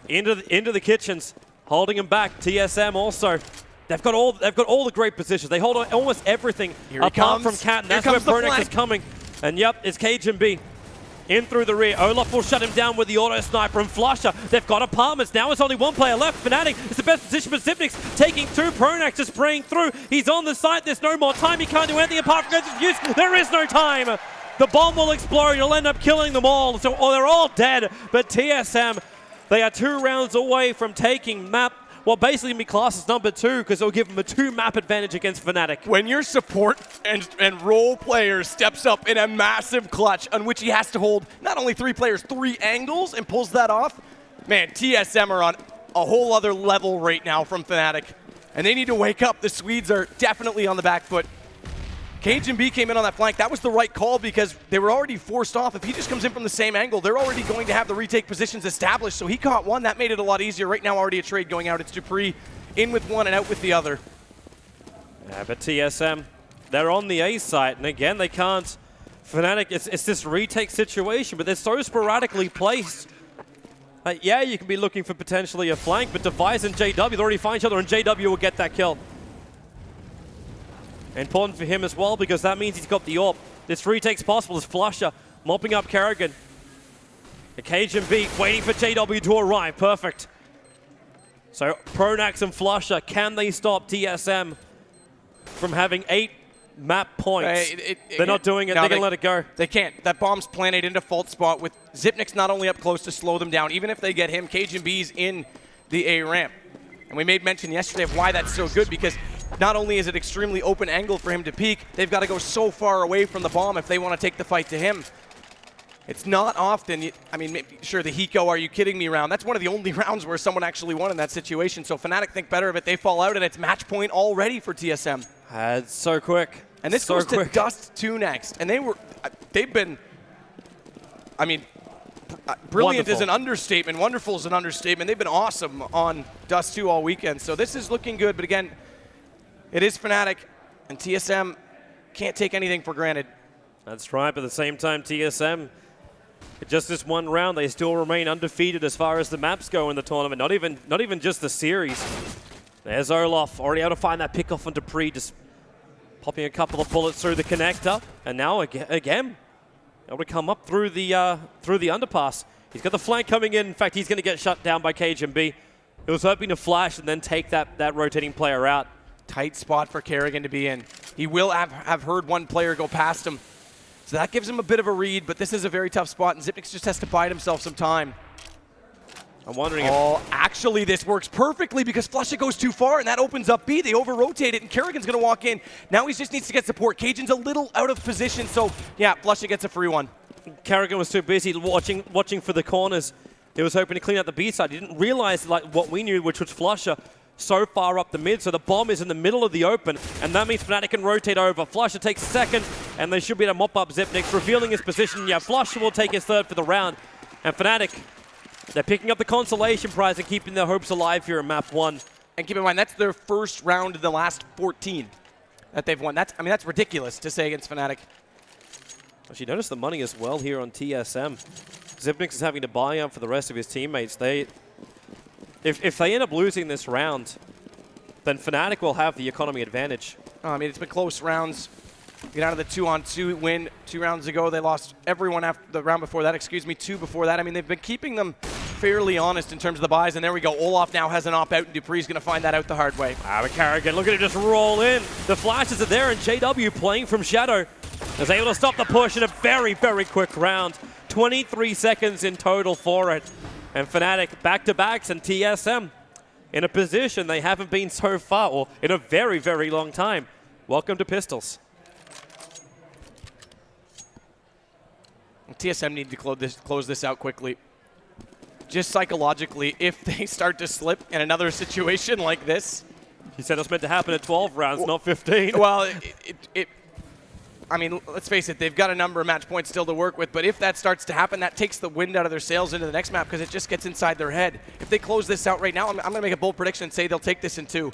A: into the kitchens, holding him back. TSM also. They've got all the great positions. They hold almost everything apart from Cat, and that's where Pronax is coming. And yep, it's KGB in through the rear. Olaf will shut him down with the auto sniper and flusher. They've got apartments. Now it's only one player left. Fnatic is the best position for Xyp9x, taking 2. Pronax just spraying through. He's on the site. There's no more time. He can't do anything apart from go to use. There is no time. The bomb will explode. You'll end up killing them all. So they're all dead. But TSM, they are 2 rounds away from taking map. Well, basically be classed as number 2 because it'll give them a 2-map advantage against Fnatic.
B: When your support and role player steps up in a massive clutch on which he has to hold not only 3 players, 3 angles and pulls that off, man, TSM are on a whole other level right now from Fnatic. And they need to wake up. The Swedes are definitely on the back foot. KGB came in on that flank. That was the right call because they were already forced off. If he just comes in from the same angle, they're already going to have the retake positions established. So he caught one. That made it a lot easier. Right now, already a trade going out. It's dupreeh in with one and out with the other.
A: Yeah, but TSM, they're on the A site. And again, they can't. Fnatic, it's this retake situation, but they're so sporadically placed. Yeah, you can be looking for potentially a flank, but Device and JW, they already find each other, and JW will get that kill. Important for him as well because that means he's got the AWP. This retake's possible as Flusher mopping up Kerrigan. The KGB waiting for JW to arrive. Perfect. So Pronax and Flusher, can they stop TSM from having 8 map points? They're not doing it. They're going to let it go.
B: They can't. That bomb's planted in default spot with Xyp9x not only up close to slow them down. Even if they get him, KGB's in the A ramp. And we made mention yesterday of why that's so good because not only is it extremely open angle for him to peek, they've got to go so far away from the bomb if they want to take the fight to him. It's not often, I mean, sure, the Hiko, are you kidding me round? That's one of the only rounds where someone actually won in that situation. So Fnatic think better of it. They fall out, and it's match point already for TSM.
A: It's so quick.
B: And this goes to Dust 2 next. And they've been, I mean, brilliant is an understatement. Wonderful is an understatement. They've been awesome on Dust 2 all weekend. So this is looking good. But again, it is Fnatic, and TSM can't take anything for granted.
A: That's right, but at the same time, TSM, just this one round, they still remain undefeated as far as the maps go in the tournament. Not even just the series. There's Olaf, already able to find that pickoff on dupreeh, just popping a couple of bullets through the connector, and now again, able to come up through the underpass. He's got the flank coming in. In fact, he's going to get shut down by KGB. He was hoping to flash and then take that rotating player out.
B: Tight spot for Kerrigan to be in. He will have heard one player go past him. So that gives him a bit of a read, but this is a very tough spot, and Xyp9x just has to bide himself some time.
A: I'm wondering
B: actually this works perfectly because Flusha goes too far, and that opens up B. They over-rotate it, and Kerrigan's going to walk in. Now he just needs to get support. Cajun's a little out of position, so yeah, Flusha gets a free one.
A: Kerrigan was too busy watching for the corners. He was hoping to clean out the B side. He didn't realize like what we knew, which was Flusha so far up the mid, so the bomb is in the middle of the open, and that means Fnatic can rotate over. Flusha takes second, and they should be able to mop up Xyp9x, revealing his position. Yeah, Flusha will take his third for the round, and Fnatic, they're picking up the consolation prize and keeping their hopes alive here in map 1.
B: And keep in mind, that's their first round in the last 14 that they've won. That's ridiculous to say against Fnatic.
A: Actually, notice the money as well here on TSM. Xyp9x is having to buy up for the rest of his teammates. If they end up losing this round, then Fnatic will have the economy advantage.
B: I mean, it's been close rounds. Get out of the 2-on-2 win 2 rounds ago. They lost everyone after the round before that. 2 before that. I mean, they've been keeping them fairly honest in terms of the buys. And there we go. Olaf now has an op-out, and dupreeh's going to find that out the hard way.
A: But Kerrigan, look at it just roll in. The flashes are there, and JW playing from Shadow is able to stop the push in a very, very quick round. 23 seconds in total for it. And Fnatic back-to-backs, and TSM in a position they haven't been so far, or in a very, very long time. Welcome to Pistols.
B: TSM need to close this out quickly. Just psychologically, if they start to slip in another situation like this.
A: You said it was meant to happen at 12 rounds, not 15.
B: Well, I mean, let's face it, they've got a number of match points still to work with, but if that starts to happen, that takes the wind out of their sails into the next map because it just gets inside their head. If they close this out right now, I'm going to make a bold prediction and say they'll take this in 2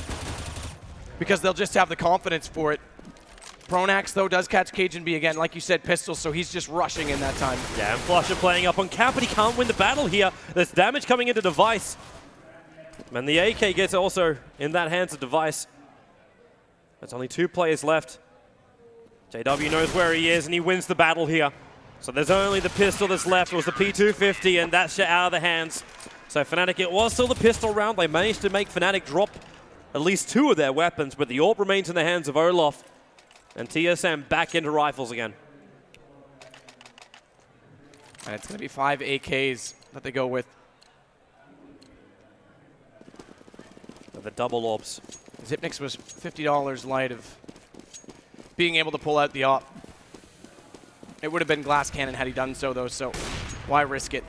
B: because they'll just have the confidence for it. Pronax, though, does catch Cajun B again. Like you said, pistols, so he's just rushing in that time.
A: Yeah, and Flusha playing up on Cap, but he can't win the battle here. There's damage coming into Device. And the AK gets also in that hands of Device. There's only 2 players left. JW knows where he is, and he wins the battle here. So there's only the pistol that's left. It was the P250, and that's out of the hands. So Fnatic, it was still the pistol round. They managed to make Fnatic drop at least 2 of their weapons, but the AWP remains in the hands of Olaf. And TSM back into rifles again.
B: And it's going to be 5 AKs that they go with.
A: The double orbs.
B: Xyp9x was $50 light of being able to pull out the AWP. It would have been glass cannon had he done so, though, so why risk it?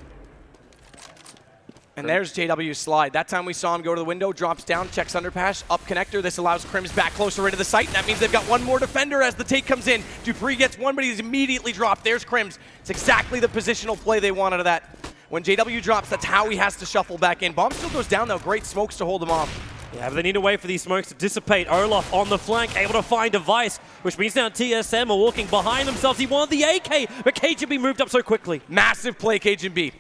B: And there's JW's slide. That time we saw him go to the window, drops down, checks underpass, up connector. This allows Crims back closer into the site, and that means they've got one more defender as the take comes in. Dupree gets one, but he's immediately dropped. There's Crims. It's exactly the positional play they wanted of that. When JW drops, that's how he has to shuffle back in. Bomb still goes down, though. Great smokes to hold him off.
A: Yeah, but they need to wait for these smokes to dissipate. Olaf on the flank, able to find Device, which means now TSM are walking behind themselves. He wanted the AK, but KGB moved up so quickly.
B: Massive play, KGB.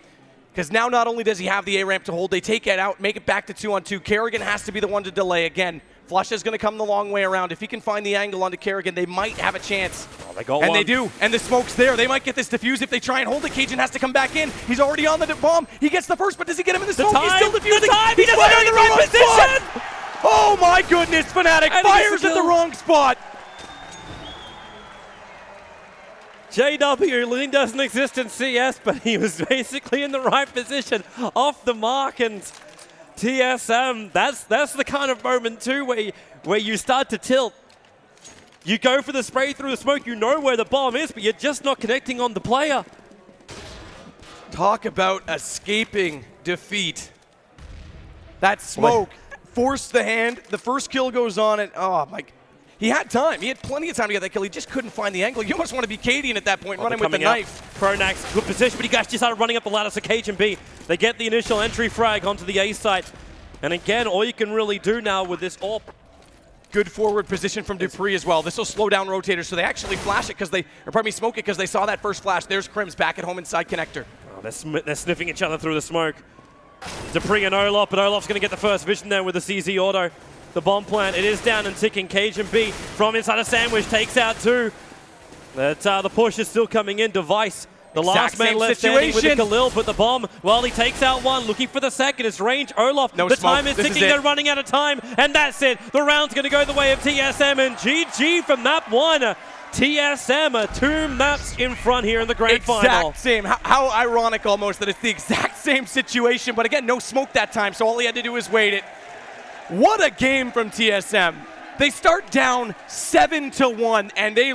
B: Because now not only does he have the A-ramp to hold, they take it out, make it back to 2-on-2. Kerrigan has to be the one to delay again. Flusha's going to come the long way around. If he can find the angle onto Kerrigan, they might have a chance.
A: Oh, they got
B: and
A: one.
B: They do. And the smoke's there. They might get this defused if they try and hold it. Cajun has to come back in. He's already on the bomb. He gets the first, but does he get him in the smoke? He's still defusing.
A: The time!
B: He's firing
A: in the right position!
B: Spot. Oh my goodness, Fnatic fires at the wrong spot.
A: JW doesn't exist in CS, but he was basically in the right position, off the mark, and TSM, that's the kind of moment too where you start to tilt. You go for the spray through the smoke, you know where the bomb is, but you're just not connecting on the player.
B: Talk about escaping defeat. That smoke forced the hand, the first kill goes on, and oh my, he had time. He had plenty of time to get that kill. He just couldn't find the angle. You almost want to be Cadian at that point, running with the knife.
A: Pronax, good position, but he guys just started running up the ladder, so Cajun B. They get the initial entry frag onto the A site. And again, all you can really do now with this AWP.
B: Good forward position from Dupree as well. This will slow down rotators, so they actually flash it because they, or pardon me, smoke it because they saw that first flash. There's Crims back at home inside connector.
A: Oh, they're sniffing each other through the smoke. Dupree and Olaf, but Olaf's going to get the first vision there with the CZ auto. The bomb plant, it is down and ticking. Cajun B from inside a sandwich takes out 2. But the push is still coming in. Device, the last man left standing with the Khalil, but the bomb, well, he takes out 1, looking for the second. It's range. Olaf, the time is ticking. They're running out of time, and that's it. The round's going to go the way of TSM, and GG from map 1. TSM 2 maps in front here in the grand final.
B: Exact same. How ironic almost that it's the exact same situation, but again, no smoke that time, so all he had to do was wait it. What a game from TSM. They start down 7-1, and they